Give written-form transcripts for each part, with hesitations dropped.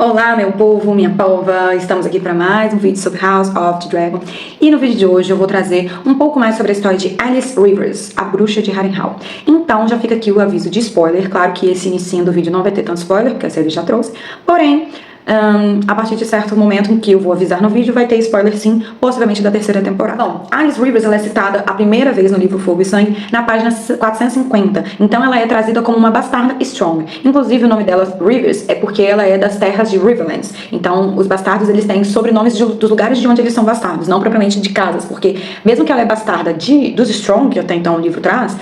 Olá, meu povo, minha pova, estamos aqui para mais um vídeo sobre House of the Dragon. E no vídeo de hoje eu vou trazer um pouco mais sobre a história de Alice Rivers, a bruxa de Harrenhal. Então já fica aqui o aviso de spoiler. Claro que esse início do vídeo não vai ter tanto spoiler, porque a série já trouxe, porém a partir de certo momento em que eu vou avisar no vídeo, vai ter spoiler sim, possivelmente da terceira temporada. Bom, Alice Rivers ela é citada a primeira vez no livro Fogo e Sangue, na página 450. Então ela é trazida como uma bastarda Strong. Inclusive o nome dela, Rivers, é porque ela é das terras de Riverlands. Então os bastardos eles têm sobrenomes dos lugares de onde eles são bastardos, não propriamente de casas, porque mesmo que ela é bastarda dos Strong, que até então o livro traz,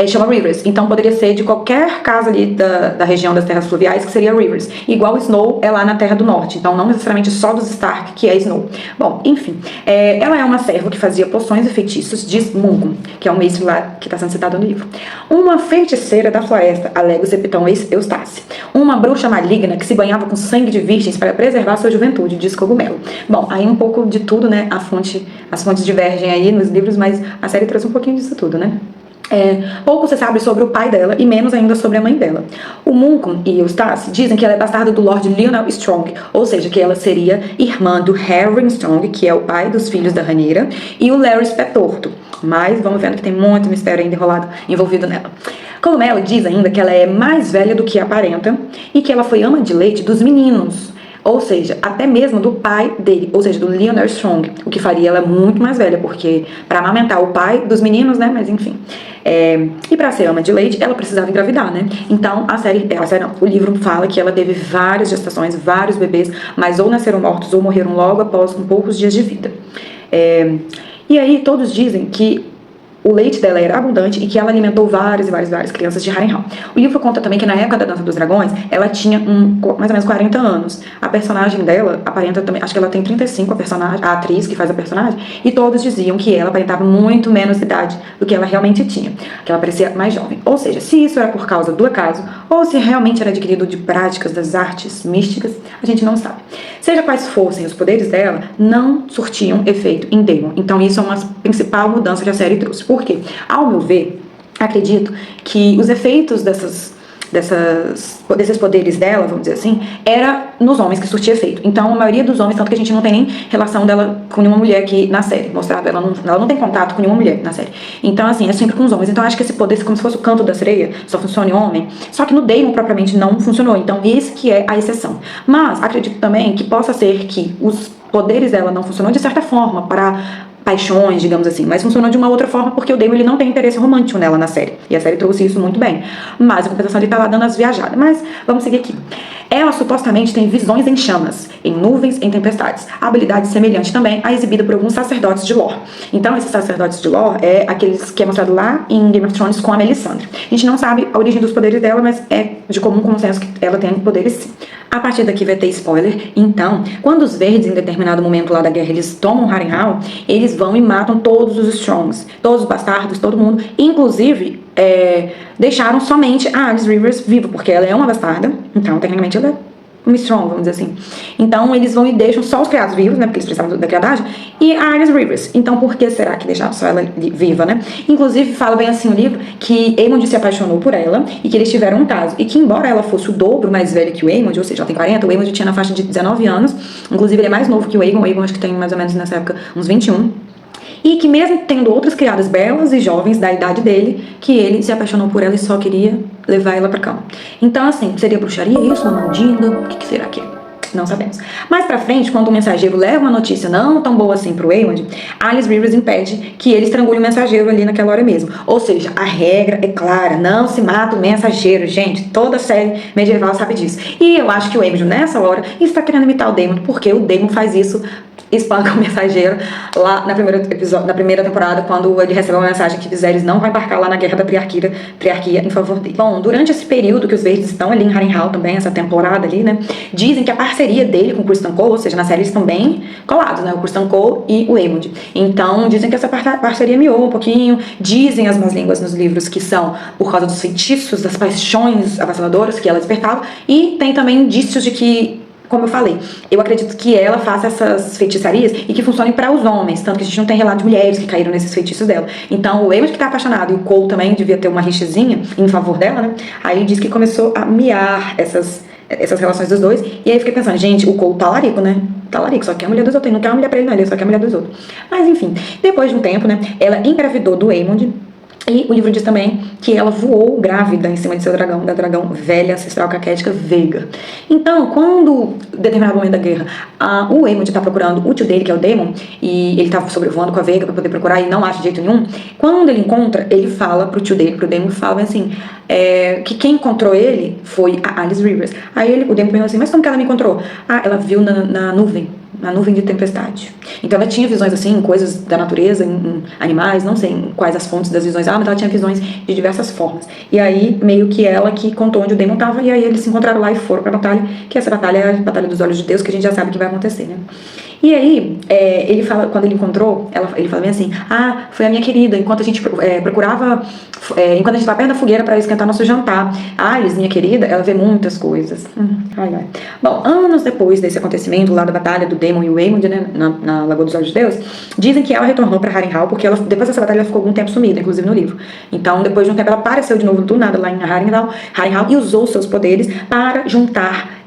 chama Rivers. Então poderia ser de qualquer casa ali da região das terras fluviais, que seria Rivers. Igual Snow é lá na Terra do Norte, então não necessariamente só dos Stark, que é Snow. Bom, enfim, ela é uma serva que fazia poções e feitiços, diz Munkun, que é um mestre lá que está sendo citado no livro. Uma feiticeira da floresta, alega o Septão Eustace. Uma bruxa maligna que se banhava com sangue de virgens para preservar sua juventude, diz Cogumelo. Bom, aí um pouco de tudo, né? As fontes divergem aí nos livros, mas a série trouxe um pouquinho disso tudo, né? Pouco se sabe sobre o pai dela e menos ainda sobre a mãe dela. O Munkun e Eustace dizem que ela é bastarda do Lord Lionel Strong, ou seja, que ela seria irmã do Harry Strong, que é o pai dos filhos da Rhaenyra, e o Larys Pé-Torto. Mas vamos vendo que tem muito mistério ainda envolvido nela. Cogumelo diz ainda que ela é mais velha do que aparenta e que ela foi ama de leite dos meninos. Ou seja, até mesmo do pai dele, ou seja, do Lionel Strong, o que faria ela muito mais velha, porque para amamentar o pai dos meninos, né, mas enfim. E para ser ama de leite, ela precisava engravidar, né? Então, o livro fala que ela teve várias gestações, vários bebês, mas ou nasceram mortos ou morreram logo após poucos dias de vida. E aí todos dizem que o leite dela era abundante e que ela alimentou várias crianças de Harrenhal. O livro conta também que na época da Dança dos Dragões, ela tinha mais ou menos 40 anos. A personagem dela aparenta também, acho que ela tem 35, a atriz que faz a personagem, e todos diziam que ela aparentava muito menos idade do que ela realmente tinha, que ela parecia mais jovem. Ou seja, se isso era por causa do acaso, ou se realmente era adquirido de práticas das artes místicas, a gente não sabe. Seja quais fossem os poderes dela, não surtiam efeito em Daemon. Então isso é uma principal mudança que a série trouxe. Por quê? Ao meu ver, acredito que os efeitos desses poderes dela, vamos dizer assim, era nos homens que surtia efeito. Então, a maioria dos homens, tanto que a gente não tem nem relação dela com nenhuma mulher aqui na série, mostrado, ela não tem contato com nenhuma mulher na série. Então, assim, é sempre com os homens. Então, acho que esse poder, como se fosse o canto da sereia, só funciona em homem, só que no Daemon, propriamente, não funcionou. Então, esse que é a exceção. Mas, acredito também que possa ser que os poderes dela não funcionou de certa forma para paixões, digamos assim, mas funcionou de uma outra forma porque o Daemon ele não tem interesse romântico nela na série, e a série trouxe isso muito bem, mas a compensação ele tá lá dando as viajadas. Mas vamos seguir aqui. Ela supostamente tem visões em chamas, em nuvens, em tempestades, habilidade semelhante também à exibida por alguns sacerdotes de Lore. Então esses sacerdotes de Lore é aqueles que é mostrado lá em Game of Thrones com a Melisandre. A gente não sabe a origem dos poderes dela, mas é de comum consenso que ela tem poderes sim. A partir daqui vai ter spoiler. Então, quando os verdes, em determinado momento lá da guerra, eles tomam Harrenhal, eles vão e matam todos os Strongs, todos os bastardos, todo mundo. Inclusive, deixaram somente a Alice Rivers viva, porque ela é uma bastarda. Então, tecnicamente, ela é uma Strong, vamos dizer assim. Então, eles vão e deixam só os criados vivos, né, porque eles precisavam da criadagem, e a Alice Rivers. Então, por que será que deixaram só ela viva, né? Inclusive, fala bem assim o livro, que Aemond se apaixonou por ela, e que eles tiveram um caso, e que embora ela fosse o dobro mais velha que o Aemond, ou seja, ela tem 40, o Aemond tinha na faixa de 19 anos, inclusive ele é mais novo que o Aegon acho que tem mais ou menos nessa época uns 21, e que mesmo tendo outras criadas belas e jovens da idade dele, que ele se apaixonou por ela e só queria levar ela pra cama. Então, assim, seria bruxaria isso? Uma mandinga? O que será que é? Não sabemos. Mais pra frente, quando o mensageiro leva uma notícia não tão boa assim pro Aemond, Alice Rivers impede que ele estrangule o mensageiro ali naquela hora mesmo. Ou seja, a regra é clara, não se mata o mensageiro, gente. Toda série medieval sabe disso. E eu acho que o Aemond, nessa hora, está querendo imitar o Daemon, porque o Daemon faz isso, espanca o mensageiro lá na primeira temporada, quando ele recebe uma mensagem que Viserys não vai embarcar lá na guerra da triarquia em favor dele. Bom, durante esse período que os verdes estão ali em Harrenhal também, essa temporada ali, né, dizem que a parceria dele com o Criston Cole, ou seja, na série eles estão bem colados, né, o Criston Cole e o Aemond. Então, dizem que essa parceria miou um pouquinho, dizem as más línguas nos livros que são por causa dos feitiços, das paixões avassaladoras que ela despertava, e tem também indícios de que, como eu falei, eu acredito que ela faça essas feitiçarias e que funcionem para os homens, tanto que a gente não tem relato de mulheres que caíram nesses feitiços dela. Então o Aemond que tá apaixonado e o Cole também devia ter uma rixazinha em favor dela, né? Aí diz que começou a miar essas essas relações dos dois. E aí eu fiquei pensando, gente, o Cole tá larico, né? Tá larico, só quer a mulher dos outros. Ele não quer uma mulher pra ele, não, ele só quer a mulher dos outros. Mas enfim, depois de um tempo, né, ela engravidou do Aemond. E o livro diz também que ela voou grávida em cima de seu dragão, da dragão velha ancestral caquética Veiga. Então, quando, em determinado momento da guerra, o Aemond está procurando o tio dele, que é o Daemon, e ele está sobrevoando com a Veiga para poder procurar e não acha de jeito nenhum, quando ele encontra, ele fala pro tio dele, pro Daemon, fala assim, que quem encontrou ele foi a Alice Rivers. Aí o Daemon perguntou assim, mas como que ela me encontrou? Ela viu na nuvem de tempestade. Então ela tinha visões assim, coisas da natureza, em animais, não sei quais as fontes das visões, mas ela tinha visões de diversas formas. E aí, meio que ela que contou onde o Daemon estava, e aí eles se encontraram lá e foram pra batalha, que essa batalha é a Batalha dos Olhos de Deus, que a gente já sabe que vai acontecer, né? E aí, ele fala, quando ele encontrou, ele fala bem assim, foi a minha querida, enquanto a gente procurava, enquanto a gente estava perto da fogueira para esquentar nosso jantar. Alice, minha querida, ela vê muitas coisas. Ai. Bom, anos depois desse acontecimento lá da batalha do Daemon e o Aemond, né, na Lagoa dos Olhos de Deus, dizem que ela retornou para Harrenhal, porque depois dessa batalha ela ficou algum tempo sumida, inclusive no livro. Então, depois de um tempo, ela apareceu de novo do nada lá em Harrenhal e usou seus poderes para juntar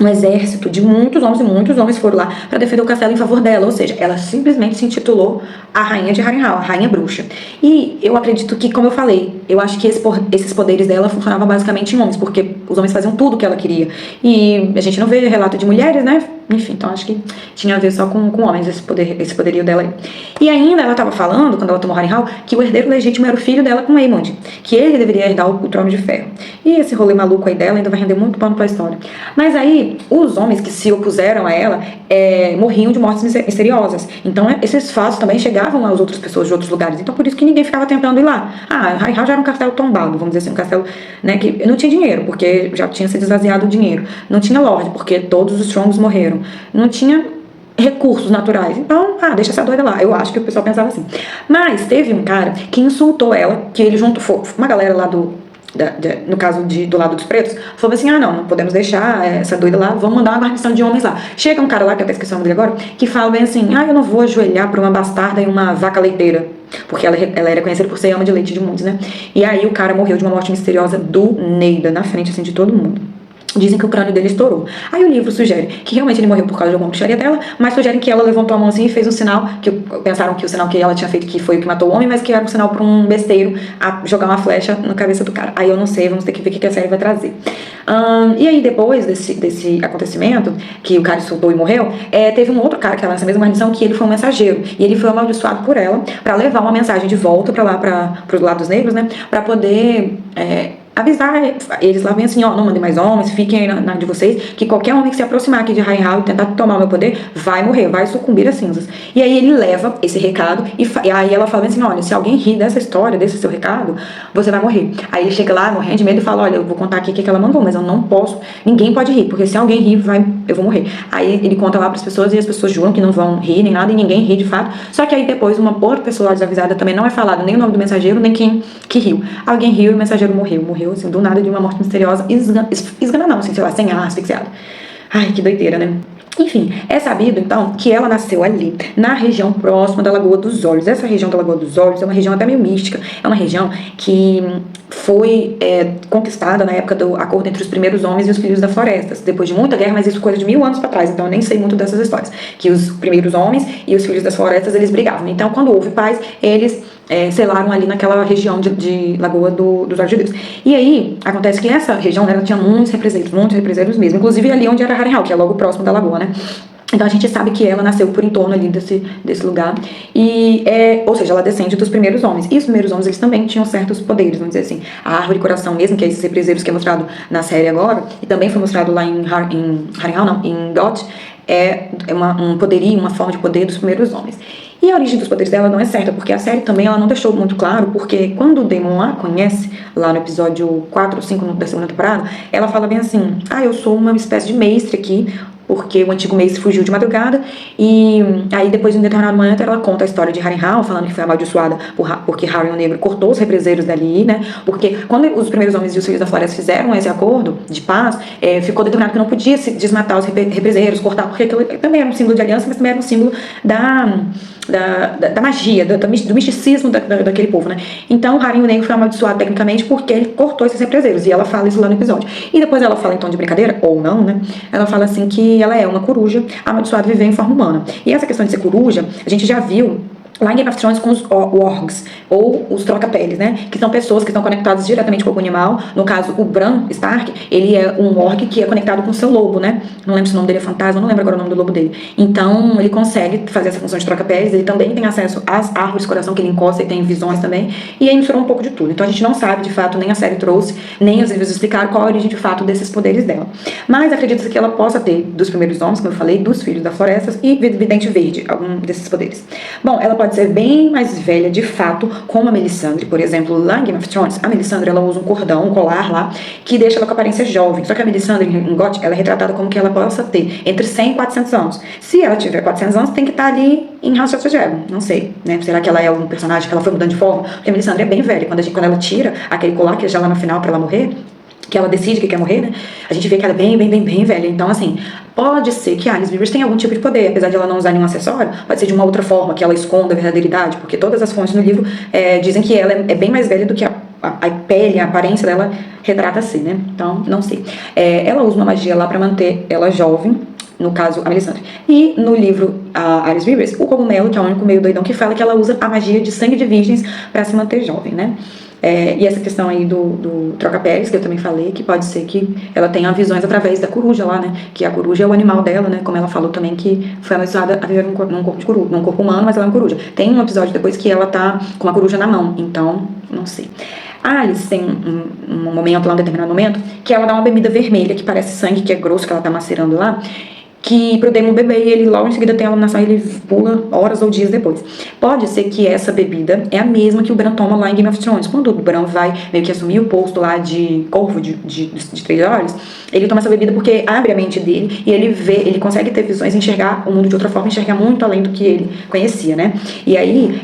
um exército de muitos homens, e muitos homens foram lá para defender o castelo em favor dela, ou seja, ela simplesmente se intitulou a Rainha de Harrenhal, a Rainha Bruxa. E eu acredito que, como eu falei, eu acho que esses poderes dela funcionavam basicamente em homens, porque os homens faziam tudo o que ela queria. E a gente não vê relato de mulheres, né? Enfim, então acho que tinha a ver só com homens esse poderio dela aí. E ainda ela estava falando, quando ela tomou Harrenhal, que o herdeiro legítimo era o filho dela com Aemond, que ele deveria herdar o trono de ferro. E esse rolê maluco aí dela ainda vai render muito pano pra história. Mas aí, os homens que se opuseram a ela morriam de mortes misteriosas. Então esses fatos também chegavam às outras pessoas de outros lugares. Então por isso que ninguém ficava tentando ir lá. Harrenhal já era um castelo tombado, vamos dizer assim, um castelo, né, que não tinha dinheiro, porque já tinha sido esvaziado o dinheiro. Não tinha lorde, porque todos os Strongs morreram. Não tinha recursos naturais. Então, deixa essa doida lá. Eu acho que o pessoal pensava assim. Mas teve um cara que insultou ela, que ele juntou uma galera lá no caso do lado dos pretos, falou assim, não podemos deixar essa doida lá, vamos mandar uma guarnição de homens lá. Chega um cara lá, que eu até esqueci o nome dele agora, que fala bem assim, eu não vou ajoelhar pra uma bastarda e uma vaca leiteira, porque ela era conhecida por ser ama de leite de muitos, né? E aí o cara morreu de uma morte misteriosa do Neida, na frente assim de todo mundo. Dizem que o crânio dele estourou. Aí o livro sugere que realmente ele morreu por causa de alguma bruxaria dela, mas sugerem que ela levantou a mão assim e fez um sinal, que pensaram que o sinal que ela tinha feito que foi o que matou o homem, mas que era um sinal para um besteiro a jogar uma flecha na cabeça do cara. Aí eu não sei, vamos ter que ver o que a série vai trazer. E aí depois desse acontecimento, que o cara insultou e morreu, teve um outro cara que estava nessa mesma guarnição, que ele foi um mensageiro, e ele foi amaldiçoado por ela para levar uma mensagem de volta para lá, para os lados negros, né, para poder avisar eles lá, bem assim, não mandem mais homens, fiquem na de vocês, que qualquer homem que se aproximar aqui de Harrenhal e tentar tomar o meu poder, vai morrer, vai sucumbir às cinzas. E aí ele leva esse recado, e aí ela fala assim, olha, se alguém rir dessa história, desse seu recado, você vai morrer. Aí ele chega lá, morrendo de medo, e fala, olha, eu vou contar aqui o que ela mandou, mas eu não posso, ninguém pode rir, porque se alguém rir, eu vou morrer. Aí ele conta lá pras pessoas, e as pessoas juram que não vão rir, nem nada, e ninguém ri de fato, só que aí depois uma outra pessoa lá desavisada também não é falado nem o nome do mensageiro, nem quem que riu. Alguém riu e o mensageiro morreu assim, do nada, de uma morte misteriosa, esgana não, assim, sei lá, sem ar, asfixiada. Ai, que doideira, né? Enfim, é sabido, então, que ela nasceu ali, na região próxima da Lagoa dos Olhos. Essa região da Lagoa dos Olhos é uma região até meio mística, é uma região que foi conquistada na época do acordo entre os primeiros homens e os filhos da floresta, depois de muita guerra, mas isso coisa de 1000 anos para trás, então eu nem sei muito dessas histórias, que os primeiros homens e os filhos das florestas, eles brigavam. Então, quando houve paz, eles selaram ali naquela região de Lagoa dos Olhos de Deus. E aí, acontece que essa região, ela tinha muitos represeiros mesmo, inclusive ali onde era Harrenhal, que é logo próximo da lagoa, né? Então a gente sabe que ela nasceu por em torno ali desse lugar, e ou seja, ela descende dos primeiros homens, e os primeiros homens eles também tinham certos poderes, vamos dizer assim, a árvore coração mesmo, que é esses represeiros que é mostrado na série agora, e também foi mostrado lá em Harrenhal, não, em Dot, um poderio, uma forma de poder dos primeiros homens. E a origem dos poderes dela não é certa, porque a série também ela não deixou muito claro, porque quando o Daemon a conhece, lá no episódio 4 ou 5 da segunda temporada, ela fala bem assim, eu sou uma espécie de mestre aqui, porque o antigo mestre fugiu de madrugada, e aí depois de um determinado momento ela conta a história de Harrenhal, falando que foi amaldiçoada porque Harry o Negro cortou os represeiros dali, né, porque quando os primeiros homens e os filhos da floresta fizeram esse acordo de paz, ficou determinado que não podia se desmatar os represeiros, cortar, porque aquilo também era um símbolo de aliança, mas também era um símbolo da magia, do misticismo daquele povo, né? Então o Harem Negro foi amaldiçoado tecnicamente porque ele cortou esses represeiros, e ela fala isso lá no episódio. E depois ela fala em tom de brincadeira, ou não, né? Ela fala assim que ela é uma coruja amaldiçoada a viver em forma humana. E essa questão de ser coruja, a gente já viu lá em Game of Thrones com os wargs, ou os troca-peles, né? Que são pessoas que estão conectadas diretamente com algum animal. No caso, o Bran Stark, ele é um warg que é conectado com o seu lobo, né? Não lembro se o nome dele é fantasma, não lembro agora o nome do lobo dele. Então, ele consegue fazer essa função de troca-peles, ele também tem acesso às árvores de coração que ele encosta e tem visões também. E aí misturou um pouco de tudo. Então, a gente não sabe, de fato, nem a série trouxe, nem os livros explicaram qual a origem, de fato, desses poderes dela. Mas acredita-se que ela possa ter dos primeiros homens, como eu falei, dos filhos da floresta e vidente verde, algum desses poderes. Bom, ela pode ser bem mais velha, de fato, como a Melisandre, por exemplo, lá em Game of Thrones, a Melisandre, ela usa um cordão, um colar lá, que deixa ela com aparência jovem, só que a Melisandre, em GOT, ela é retratada como que ela possa ter entre 100 e 400 anos. Se ela tiver 400 anos, tem que estar ali em House of the Dragon, não sei, né, será que ela é um personagem que ela foi mudando de forma? Porque a Melisandre é bem velha, quando ela tira aquele colar, que é já lá no final pra ela morrer, que ela decide que quer morrer, né? A gente vê que ela é bem velha. Então, assim, pode ser que a Alice Rivers tenha algum tipo de poder, apesar de ela não usar nenhum acessório, pode ser de uma outra forma, que ela esconda a verdadeira idade, porque todas as fontes no livro dizem que ela é bem mais velha do que a pele, a aparência dela retrata assim, né? Então, não sei. Ela usa uma magia lá pra manter ela jovem, no caso, a Melisandre. E no livro a Alice Rivers, o cogumelo, que é o único meio doidão que fala que ela usa a magia de sangue de virgens pra se manter jovem, né? E essa questão aí do troca-peles, que eu também falei, que pode ser que ela tenha visões através da coruja lá, né? Que a coruja é o animal dela, né? Como ela falou também, que foi amaldiçoada a viver num corpo humano, mas ela é uma coruja. Tem um episódio depois que ela tá com uma coruja na mão, então, não sei. A Alice tem um momento lá, um determinado momento, que ela dá uma bebida vermelha, que parece sangue, que é grosso, que ela tá macerando lá, que pro Daemon beber, e ele logo em seguida tem a iluminação e ele pula horas ou dias depois. Pode ser que essa bebida é a mesma que o Bran toma lá em Game of Thrones. Quando o Bran vai meio que assumir o posto lá de corvo de 3 olhos, ele toma essa bebida porque abre a mente dele e ele consegue ter visões, enxergar o mundo de outra forma, enxergar muito além do que ele conhecia, né? E aí,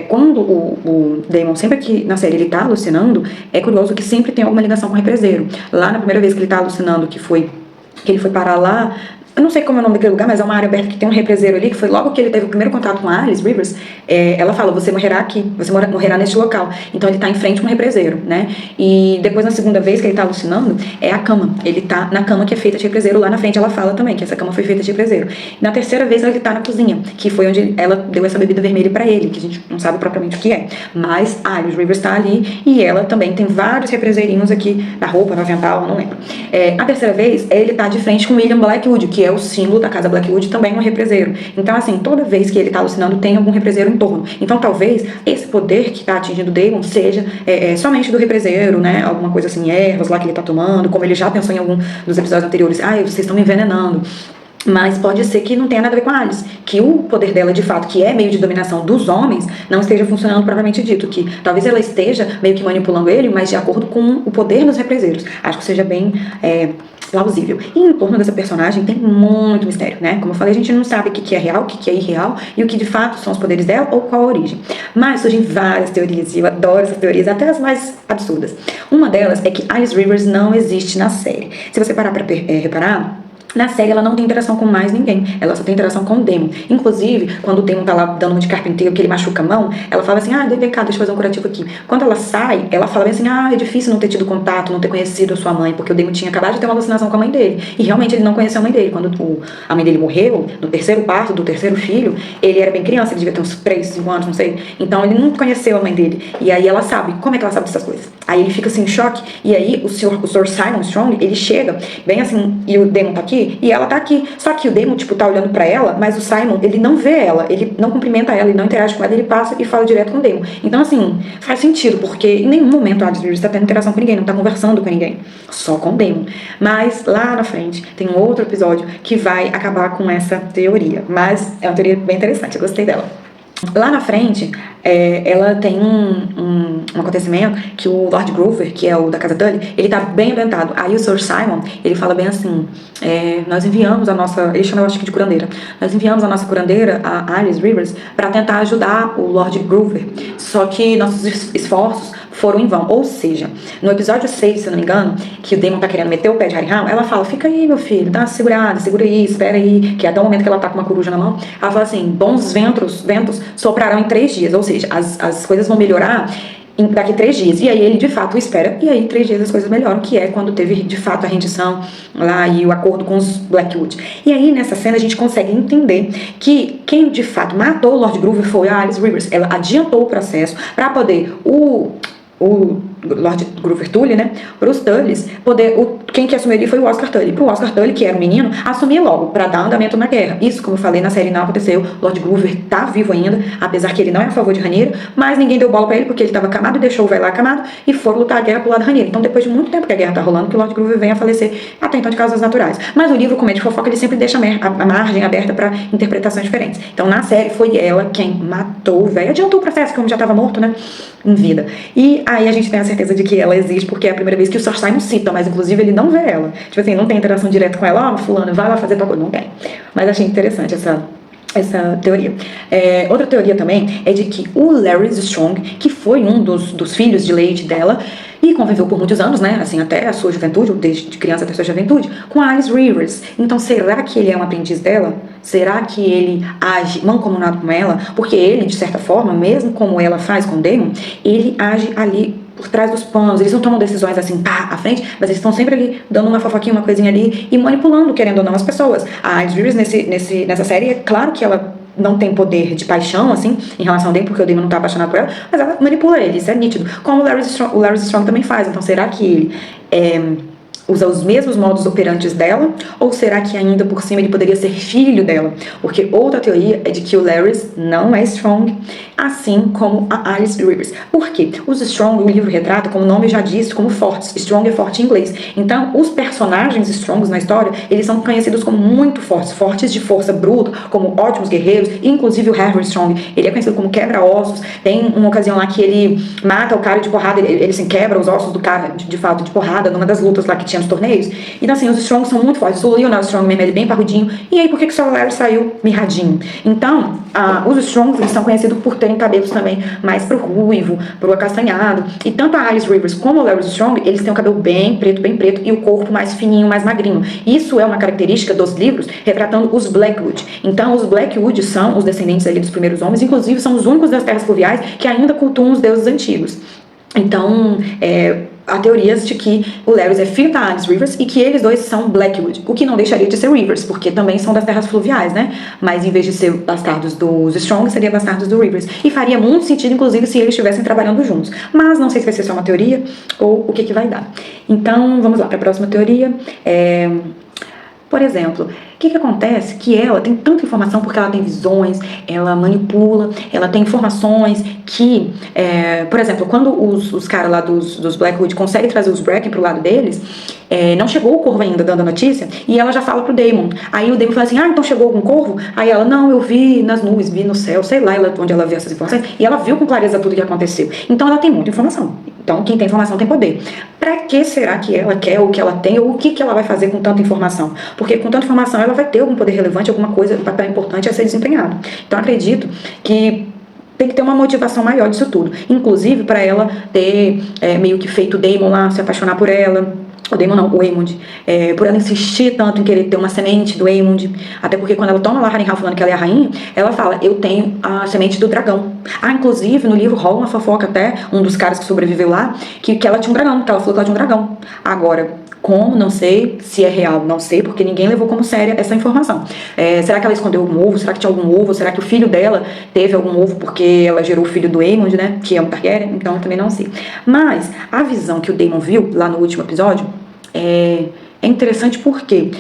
quando o Daemon, sempre que na série ele tá alucinando, é curioso que sempre tem alguma ligação com o represeiro. Lá na primeira vez que ele tá alucinando, que ele foi parar lá, eu não sei como é o nome daquele lugar, mas é uma área aberta que tem um represeiro ali, que foi logo que ele teve o primeiro contato com a Alice Rivers, ela fala, você morrerá aqui, você morrerá neste local. Então ele tá em frente com um represeiro, né? E depois, na segunda vez que ele tá alucinando, é a cama. Ele tá na cama que é feita de represeiro, lá na frente ela fala também que essa cama foi feita de represeiro. Na terceira vez ele tá na cozinha, que foi onde ela deu essa bebida vermelha pra ele, que a gente não sabe propriamente o que é. Mas a Alice Rivers tá ali e ela também tem vários represeirinhos aqui na roupa, no avental, não lembro. A terceira vez, ele tá de frente com William Blackwood, que é o símbolo da casa Blackwood, também um represeiro. Então, assim, toda vez que ele tá alucinando, tem algum represeiro em torno. Então, talvez esse poder que tá atingindo o Daemon seja somente do represeiro, né? Alguma coisa assim, ervas lá que ele tá tomando, como ele já pensou em algum dos episódios anteriores. Vocês estão me envenenando. Mas pode ser que não tenha nada a ver com a Alice, que o poder dela, de fato, que é meio de dominação dos homens, não esteja funcionando propriamente dito, que talvez ela esteja meio que manipulando ele, mas de acordo com o poder dos represeiros. Acho que seja bem plausível. E em torno dessa personagem tem muito mistério, né? Como eu falei, a gente não sabe o que é real, o que é irreal, e o que de fato são os poderes dela ou qual a origem. Mas surgem várias teorias, e eu adoro essas teorias, até as mais absurdas. Uma delas é que Alice Rivers não existe na série. Se você parar pra reparar, na série ela não tem interação com mais ninguém, ela só tem interação com o Daemon. Inclusive, quando o Daemon tá lá dando uma de carpinteiro, que ele machuca a mão, ela fala assim, vem cá, deixa eu fazer um curativo aqui. Quando ela sai, ela fala bem assim, é difícil não ter tido contato, não ter conhecido a sua mãe, porque o Daemon tinha acabado de ter uma alucinação com a mãe dele. E realmente ele não conheceu a mãe dele. Quando a mãe dele morreu, no terceiro parto do terceiro filho, ele era bem criança, ele devia ter uns 3, 5 anos, não sei. Então ele não conheceu a mãe dele. E aí ela sabe. Como é que ela sabe dessas coisas? Aí ele fica assim, em choque. E aí o Sr. Simon Strong, ele chega, bem assim, e o Daemon tá aqui, e ela tá aqui. Só que o Daemon, tá olhando pra ela, mas o Simon, ele não vê ela, ele não cumprimenta ela, ele não interage com ela, ele passa e fala direto com o Daemon. Então, assim, faz sentido, porque em nenhum momento a Alice Rivers tá tendo interação com ninguém, não tá conversando com ninguém, só com o Daemon. Mas, lá na frente, tem um outro episódio que vai acabar com essa teoria. Mas é uma teoria bem interessante, eu gostei dela. Lá na frente, ela tem um acontecimento que o Lord Grover, que é o da Casa Tully, ele tá bem ambientado. Aí o Sr. Simon, ele fala bem assim, nós enviamos a nossa, ele chama eu acho que de curandeira, nós enviamos a nossa curandeira, a Alice Rivers, para tentar ajudar o Lord Grover. Só que nossos esforços foram em vão. Ou seja, no episódio 6, se eu não me engano, que o Daemon tá querendo meter o pé de Harrenhal, ela fala, fica aí, meu filho, dá uma segurada, segura aí, espera aí, que até o momento que ela tá com uma coruja na mão, ela fala assim, bons ventos soprarão em 3 dias, ou seja, as coisas vão melhorar daqui 3 dias, e aí ele de fato espera, e aí 3 dias as coisas melhoram, que é quando teve de fato a rendição lá e o acordo com os Blackwood. E aí nessa cena a gente consegue entender que quem de fato matou o Lord Grover foi a Alice Rivers. Ela adiantou o processo para poder o Lord Grover Tully, né, para os Tullys, quem que assumiu ali foi o Oscar Tully. Para o Oscar Tully, que era um menino, assumir logo, para dar andamento na guerra. Isso, como eu falei, na série não aconteceu. Lord Grover tá vivo ainda, apesar que ele não é a favor de Rhaenyra, mas ninguém deu bola para ele, porque ele estava acamado e deixou o velho lá acamado, e foram lutar a guerra pro lado da Rhaenyra. Então, depois de muito tempo que a guerra tá rolando, que o Lord Grover vem a falecer, até então de causas naturais. Mas o livro, como é de fofoca, ele sempre deixa a margem aberta para interpretações diferentes. Então, na série, foi ela quem matou o velho, adiantou o processo, como já estava morto, né, em vida. E aí a gente tem a certeza de que ela existe, porque é a primeira vez que o Sir Simon cita, mas inclusive ele não vê ela. Tipo assim, não tem interação direta com ela, fulano, vai lá fazer tal coisa, não tem. Mas achei interessante essa teoria. Outra teoria também é de que o Larry Strong, que foi um dos filhos de Lady dela, e conviveu por muitos anos, né, assim, até a sua juventude, ou desde criança até a sua juventude, com a Alice Rivers. Então, será que ele é um aprendiz dela? Será que ele age mancomunado com ela? Porque ele, de certa forma, mesmo como ela faz com o Daemon, ele age ali por trás dos panos, eles não tomam decisões assim, pá, à frente, mas eles estão sempre ali, dando uma fofoquinha, uma coisinha ali, e manipulando, querendo ou não, as pessoas. A Alice Rivers, nessa série, é claro que ela não tem poder de paixão, assim, em relação ao Daemon, porque o Daemon não tá apaixonado por ela, mas ela manipula ele, isso é nítido. Como o Larry Strong também faz. Então, será que ele usa os mesmos modus operantes dela, ou será que ainda por cima ele poderia ser filho dela? Porque outra teoria é de que o Larry não é Strong, assim como a Alice Rivers. Por quê? Os Strong, o livro retrata, como o nome já diz, como fortes. Strong é forte em inglês. Então, os personagens Strongs na história, eles são conhecidos como muito fortes, fortes de força bruta, como ótimos guerreiros, inclusive o Harry Strong, ele é conhecido como quebra-ossos. Tem uma ocasião lá que ele mata o cara de porrada, ele assim, quebra os ossos do cara, de fato, de porrada, numa das lutas lá que tinha nos torneios. Então, assim, os Strongs são muito fortes. O Lionel Strong mesmo, ele é bem parrudinho. E aí, por que o seu Larry saiu mirradinho? Então, os Strongs, eles são conhecidos por terem cabelos também mais pro ruivo, pro acastanhado. E tanto a Alice Rivers como o Larry Strong, eles têm o cabelo bem preto, e o corpo mais fininho, mais magrinho. Isso é uma característica dos livros retratando os Blackwood. Então, os Blackwood são os descendentes ali dos primeiros homens, inclusive são os únicos das terras fluviais que ainda cultuam os deuses antigos. Então, há teorias de que o Larry é filho da Alice Rivers e que eles dois são Blackwood, o que não deixaria de ser Rivers, porque também são das terras fluviais, né? Mas em vez de ser bastardos dos Strong, seria bastardos do Rivers. E faria muito sentido, inclusive, se eles estivessem trabalhando juntos. Mas não sei se vai ser só uma teoria ou o que vai dar. Então, vamos lá para a próxima teoria. Por exemplo, o que acontece? Que ela tem tanta informação porque ela tem visões, ela manipula, ela tem informações que, por exemplo, quando os caras lá dos Blackwood conseguem trazer os Bracken pro lado deles, não chegou o corvo ainda dando a notícia, e ela já fala pro Daemon. Aí o Daemon fala assim, então chegou algum corvo? Aí ela, não, eu vi nas nuvens, vi no céu, sei lá onde ela viu essas informações, e ela viu com clareza tudo o que aconteceu. Então ela tem muita informação. Então quem tem informação tem poder. Pra que será que ela quer o que ela tem, ou o que ela vai fazer com tanta informação? Porque com tanta informação ela vai ter algum poder relevante, alguma coisa, um papel importante a ser desempenhado. Então acredito que tem que ter uma motivação maior disso tudo. Inclusive para ela ter meio que feito o Daemon lá, se apaixonar por ela. O Daemon não, o Aemond. Por ela insistir tanto em querer ter uma semente do Aemond. Até porque quando ela toma lá Harrenhal falando que ela é a rainha, ela fala, eu tenho a semente do dragão. Inclusive no livro rola uma fofoca até, um dos caras que sobreviveu lá, que ela tinha um dragão, que ela falou que ela tinha um dragão. Agora, como? Não sei. Se é real, não sei, porque ninguém levou como séria essa informação. Será que ela escondeu algum ovo? Será que tinha algum ovo? Será que o filho dela teve algum ovo porque ela gerou o filho do Aemond, né? Que é um Targaryen? Então eu também não sei. Mas a visão que o Daemon viu lá no último episódio é interessante porque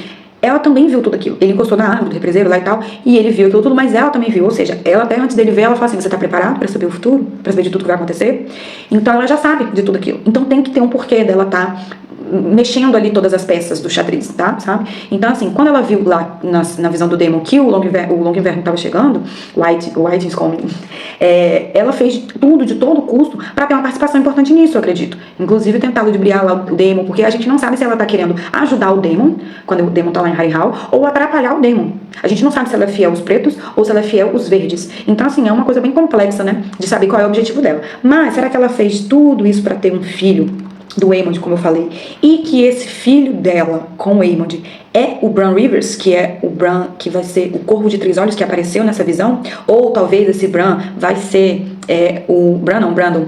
ela também viu tudo aquilo. Ele encostou na árvore do represeiro lá e tal, e ele viu aquilo tudo, mas ela também viu. Ou seja, ela até antes dele ver, ela fala assim, você tá preparado para saber o futuro? Para saber de tudo que vai acontecer? Então ela já sabe de tudo aquilo. Então tem que ter um porquê dela tá mexendo ali todas as peças do xadrez, tá? Sabe? Então, assim, quando ela viu lá na visão do Daemon que o Longo Inverno estava chegando, White is coming, ela fez tudo, de todo custo, para ter uma participação importante nisso, eu acredito. Inclusive, tentar ludibriar lá o Daemon, porque a gente não sabe se ela tá querendo ajudar o Daemon, quando o Daemon tá lá em Harrenhal, ou atrapalhar o Daemon. A gente não sabe se ela é fiel aos pretos ou se ela é fiel aos verdes. Então, assim, é uma coisa bem complexa, né? De saber qual é o objetivo dela. Mas, será que ela fez tudo isso para ter um filho do Aemond, como eu falei, e que esse filho dela com o Aemond é o Bran Rivers, que é o Bran que vai ser o Corvo de Três Olhos que apareceu nessa visão, ou talvez esse Bran vai ser Brandon,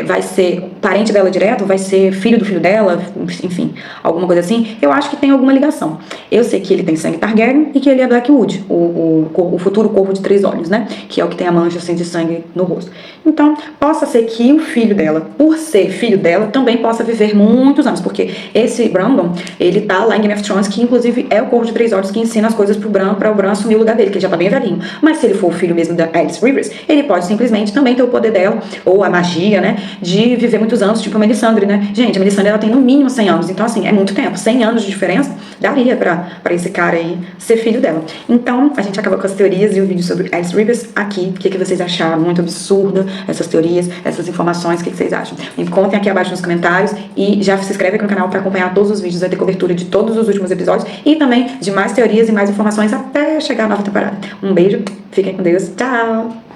vai ser parente dela direto, vai ser filho do filho dela, enfim, alguma coisa assim. Eu acho que tem alguma ligação. Eu sei que ele tem sangue Targaryen e que ele é Blackwood, o futuro Corvo de Três Olhos, né, que é o que tem a mancha assim, de sangue no rosto. Então, possa ser que o filho dela, por ser filho dela, também possa viver muitos anos, porque esse Brandon, ele tá lá em Game of Thrones, que inclusive é o Corvo de Três Olhos que ensina as coisas pro Bran, para o Bran assumir o lugar dele, que ele já tá bem velhinho. Mas se ele for o filho mesmo da Alice Rivers, ele pode simplesmente também ter o poder dela, ou a magia, né, de viver muitos anos, tipo a Melisandre, né? Gente, a Melisandre, ela tem no mínimo 100 anos, então assim, é muito tempo. 100 anos de diferença daria pra esse cara aí ser filho dela. Então, a gente acaba com as teorias e o vídeo sobre Alice Rivers aqui. O que vocês acharam? Muito absurda essas teorias, essas informações, o que vocês acham? Me contem aqui abaixo nos comentários e já se inscreve aqui no canal para acompanhar todos os vídeos, vai ter cobertura de todos os últimos episódios e também de mais teorias e mais informações até chegar a nova temporada. Um beijo, fiquem com Deus, tchau!